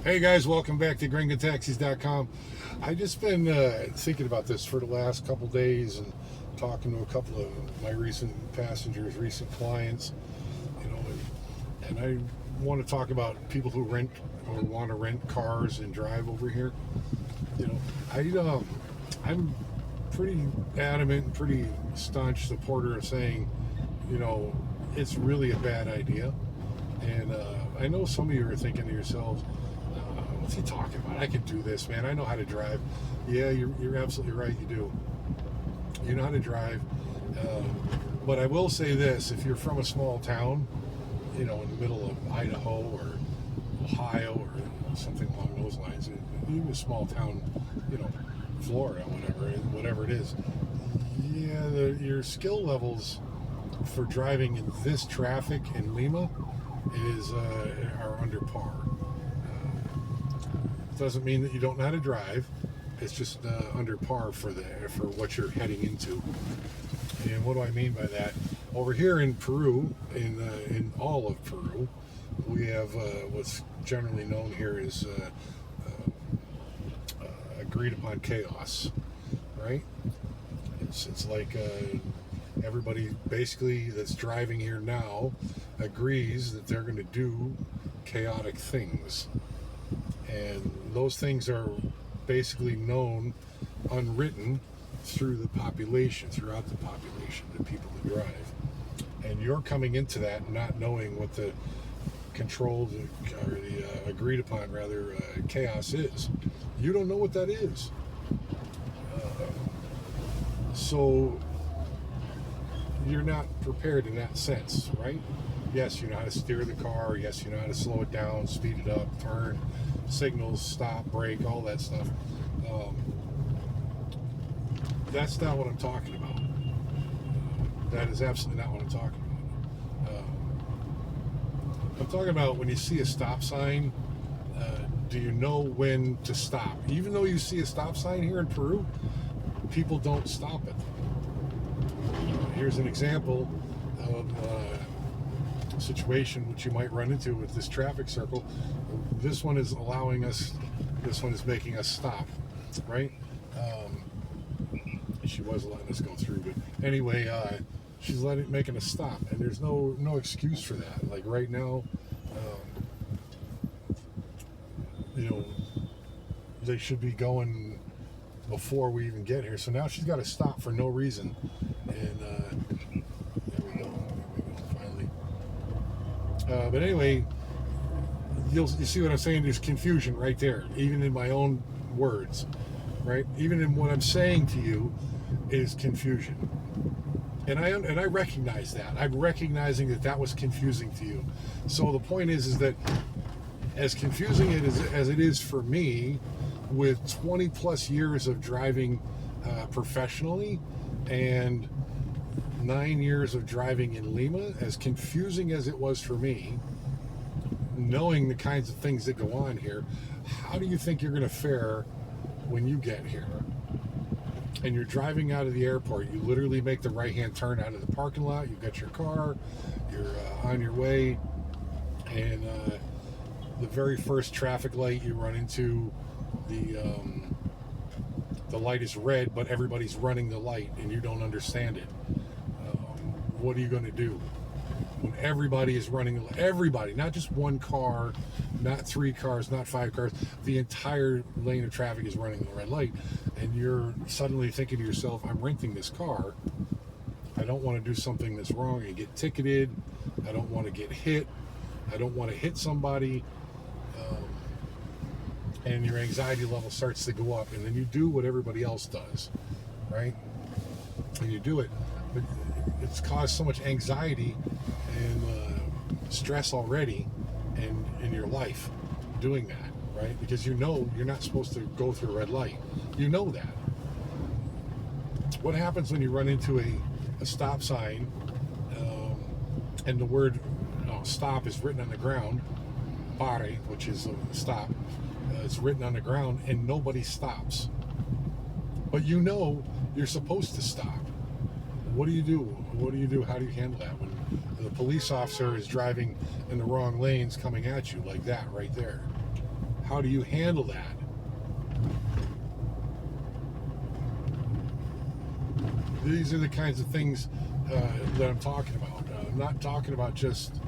Hey guys, welcome back to gringotaxis.com. I just been thinking about this for the last couple days and talking to a couple of my recent passengers, recent clients, you know, and I want to talk about people who rent or want to rent cars and drive over here. You know, I'm pretty adamant, pretty staunch supporter of saying, you know, it's really a bad idea. And I know some of you are thinking to yourselves, what's he talking about? I can do this, man. I know how to drive. Yeah, you're absolutely right. You do. You know how to drive. But I will say this: if you're from a small town, you know, in the middle of Idaho or Ohio or something along those lines, even a small town, you know, Florida, whatever it is, yeah, your skill levels for driving in this traffic in Lima are under par. Doesn't mean that you don't know how to drive. It's just under par for what you're heading into. And what do I mean by that? Over here in Peru, in all of Peru, we have what's generally known here as agreed upon chaos, right? It's like everybody basically that's driving here now agrees that they're going to do chaotic things. And those things are basically known, unwritten, throughout the population, the people that drive. And you're coming into that not knowing what the controlled, or the agreed upon, rather, chaos is. You don't know what that is. So you're not prepared in that sense, right? Yes, you know how to steer the car. Yes, you know how to slow it down, speed it up, turn, signals, stop, brake, all that stuff. That's not what I'm talking about. That is absolutely not what I'm talking about. I'm talking about when you see a stop sign, do you know when to stop? Even though you see a stop sign here in Peru, people don't stop it. Here's an example of a situation which you might run into with this traffic circle. This one is making us stop, right? She was letting us go through, but anyway, she's making us stop, and there's no excuse for that. Like right now, you know, they should be going before we even get here. So now she's got to stop for no reason, and there we go, finally. But anyway, you see what I'm saying? There's confusion right there, even in my own words, right? Even in what I'm saying to you is confusion. And I recognize that. I'm recognizing that was confusing to you. So the point is that as confusing as it is for me, with 20 plus years of driving professionally and 9 years of driving in Lima, as confusing as it was for me, knowing the kinds of things that go on here, how do you think you're going to fare when you get here? And you're driving out of the airport. You literally make the right-hand turn out of the parking lot. You've got your car. You're on your way. And the very first traffic light you run into, the light is red, but everybody's running the light, and you don't understand it. What are you going to do? When everybody is running, everybody, not just one car, not 3 cars, not 5 cars, the entire lane of traffic is running the red light, and you're suddenly thinking to yourself, I'm renting this car. I don't want to do something that's wrong and get ticketed. I don't want to get hit. I don't want to hit somebody. And your anxiety level starts to go up, and then you do what everybody else does, right? And you do it, but it's caused so much anxiety and stress already in your life doing that, right? Because you know you're not supposed to go through a red light. You know that. What happens when you run into a stop sign and the word stop is written on the ground, pare, which is stop, it's written on the ground, and nobody stops? But you know you're supposed to stop. What do you do? How do you handle that when the police officer is driving in the wrong lanes coming at you like that right there? How do you handle that? These are the kinds of things that I'm talking about. I'm not talking about just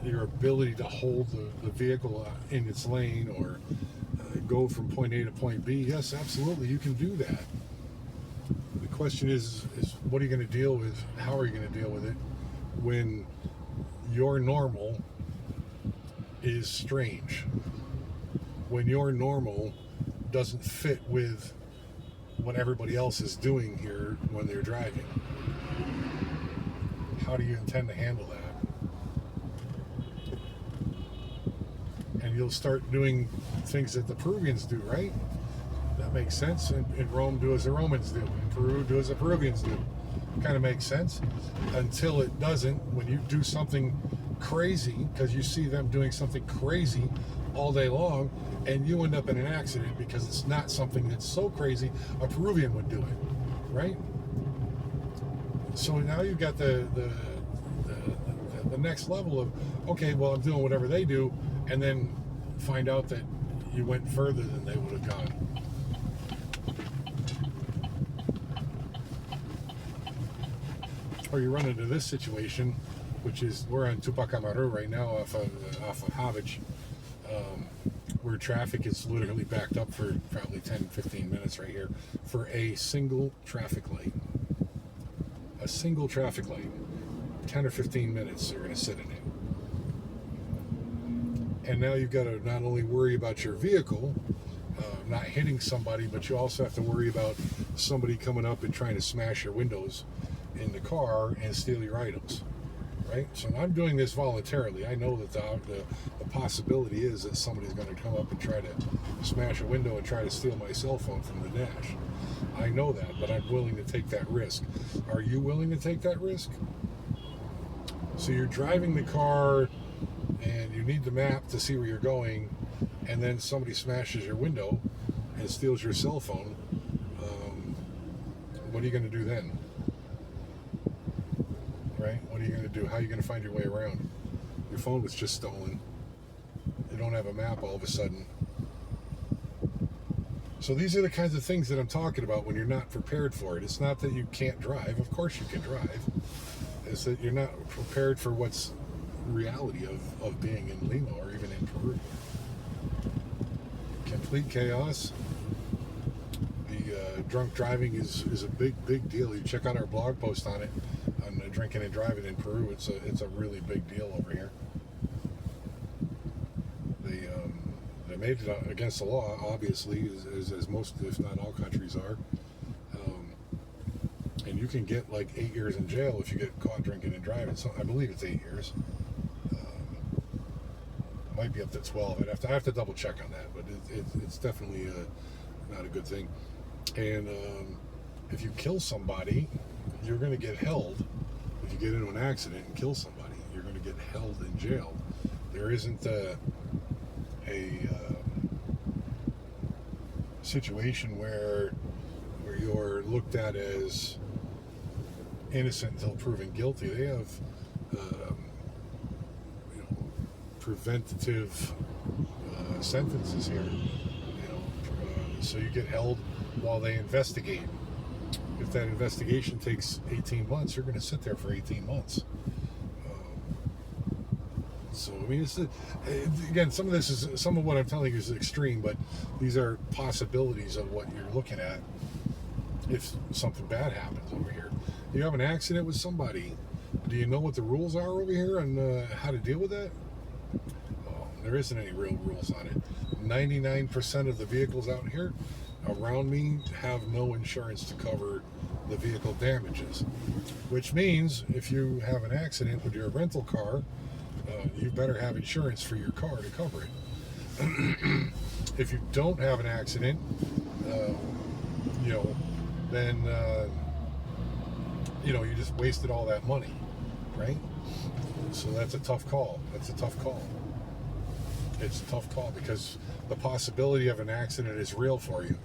your ability to hold the vehicle in its lane or go from point A to point B. Yes, absolutely, you can do that. The question is what are you going to deal with? How are you going to deal with it when your normal is strange? When your normal doesn't fit with what everybody else is doing here when they're driving. How do you intend to handle that? And you'll start doing things that the Peruvians do, right? That makes sense. In Rome, do as the Romans do. In Peru, do as the Peruvians do. Kind of makes sense until it doesn't. When you do something crazy, because you see them doing something crazy all day long, and you end up in an accident because it's not something that's so crazy a Peruvian would do it, right? So now you've got the next level of, okay, well, I'm doing whatever they do, and then find out that you went further than they would have gone. Or you run into this situation, which is we're on Tupac Amaru right now off of Havich, where traffic is literally backed up for probably 10-15 minutes right here for a single traffic light. A single traffic light. 10 or 15 minutes they're going to sit in it. And now you've got to not only worry about your vehicle not hitting somebody, but you also have to worry about somebody coming up and trying to smash your windows in the car and steal your items, right? So I'm doing this voluntarily. I know that the possibility is that somebody's going to come up and try to smash a window and try to steal my cell phone from the dash. I know that, but I'm willing to take that risk. Are you willing to take that risk? So you're driving the car and you need the map to see where you're going, and then somebody smashes your window and steals your cell phone. What are you going to do then? Right? What are you going to do? How are you going to find your way around? Your phone was just stolen. You don't have a map all of a sudden. So these are the kinds of things that I'm talking about when you're not prepared for it. It's not that you can't drive. Of course you can drive. It's that you're not prepared for what's reality of being in Lima or even in Peru. Complete chaos. The drunk driving is a big deal. You check out our blog post on it, on drinking and driving in Peru. It's a really big deal over here. They made it against the law, obviously, as most, if not all, countries are. And you can get like 8 years in jail if you get caught drinking and driving. So I believe it's 8 years. Might be up to 12. I have to double check on that, but it's definitely not a good thing. And if you kill somebody, you're going to get held. If you get into an accident and kill somebody, you're going to get held in jail. There isn't a situation where you're looked at as innocent until proven guilty. They have preventative sentences here. So you get held while they investigate. If that investigation takes 18 months, you're going to sit there for 18 months. So I mean, again, some of what I'm telling you is extreme, but these are possibilities of what you're looking at if something bad happens over here. You have an accident with somebody. Do you know what the rules are over here and how to deal with that? Oh, there isn't any real rules on it. 99% of the vehicles out here around me have no insurance to cover the vehicle damages, which means if you have an accident with your rental car, you better have insurance for your car to cover it. If you don't have an accident, then you just wasted all that money, right? So that's a tough call. It's a tough call because the possibility of an accident is real for you,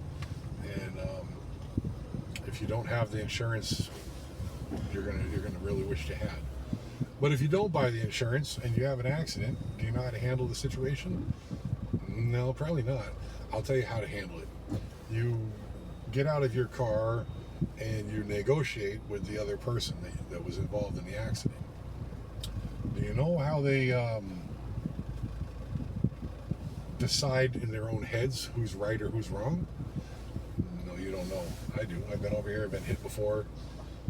and if you don't have the insurance, you're gonna really wish you had. But if you don't buy the insurance and you have an accident, do you know how to handle the situation? No, probably not. I'll tell you how to handle it. You get out of your car and you negotiate with the other person that was involved in the accident. Do you know how they decide in their own heads who's right or who's wrong? No, you don't know. I do. I've been over here. I've been hit before.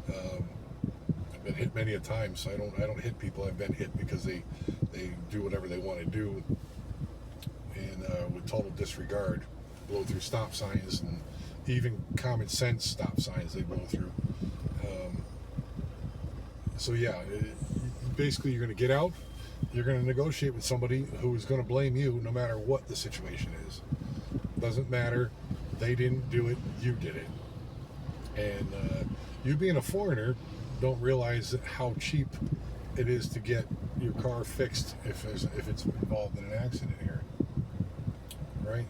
I've been hit many a time. So I don't hit people. I've been hit because they do whatever they want to do, and with total disregard, blow through stop signs and even common sense stop signs they blow through. So yeah, basically you're going to get out. You're going to negotiate with somebody who is going to blame you no matter what the situation is. Doesn't matter. They didn't do it. You did it. And you being a foreigner don't realize how cheap it is to get your car fixed if it's involved in an accident here. Right?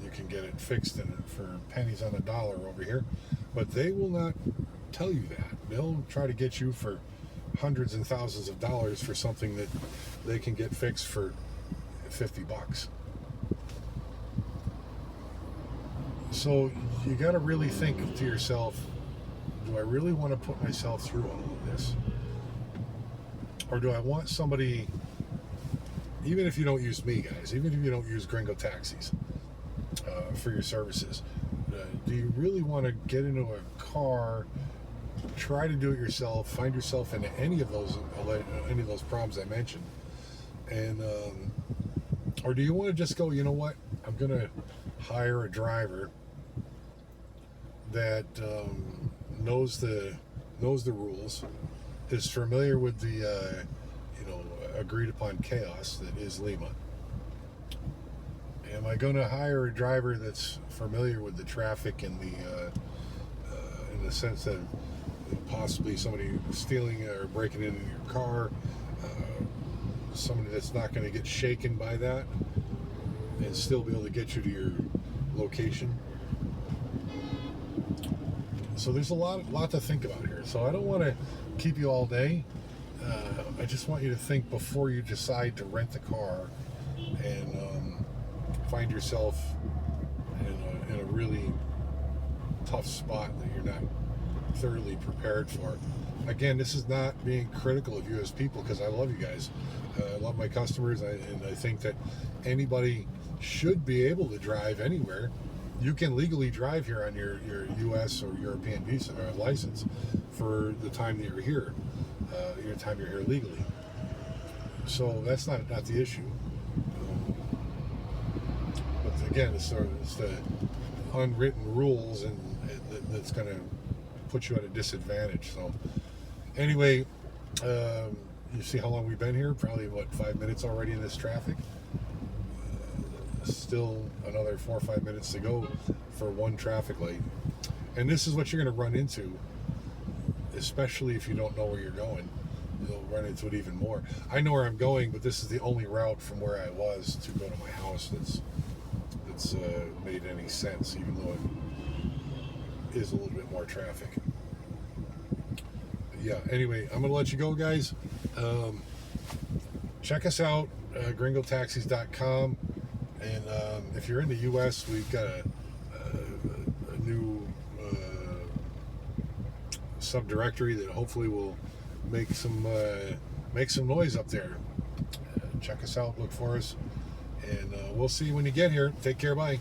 You can get it fixed for pennies on the dollar over here. But they will not tell you that. They'll try to get you for hundreds and thousands of dollars for something that they can get fixed for $50. So you got to really think to yourself, do I really want to put myself through all of this? Or do I want somebody, even if you don't use me, guys, even if you don't use Gringo Taxis for your services, do you really want to get into a car, try to do it yourself, find yourself into any of those problems I mentioned, and or do you want to just go, you know what, I'm going to hire a driver that knows the rules, is familiar with the agreed upon chaos that is Lima. Am I going to hire a driver that's familiar with the traffic and in the sense that possibly somebody stealing or breaking into your car, somebody that's not going to get shaken by that and still be able to get you to your location? So there's a lot to think about here. So I don't want to keep you all day. I just want you to think before you decide to rent the car and find yourself in a really tough spot that you're not thoroughly prepared for. Again, this is not being critical of you as people, because I love you guys. I love my customers, and I think that anybody should be able to drive anywhere. You can legally drive here on your U.S. or European visa or license for the time that you're here, your time you're here legally. So that's not the issue. But again, it's the unwritten rules, and that's going to put you at a disadvantage. So anyway, you see how long we've been here? Probably 5 minutes already in this traffic. Still another 4 or 5 minutes to go for one traffic light. And this is what you're going to run into, especially if you don't know where you're going. You'll run into it even more. I know where I'm going, but this is the only route from where I was to go to my house that's made any sense, even though it is a little bit more traffic. Yeah, anyway, I'm going to let you go, guys. Check us out, gringotaxis.com. And if you're in the U.S., we've got a new subdirectory that hopefully will make some noise up there. Check us out, look for us, and we'll see you when you get here. Take care, bye.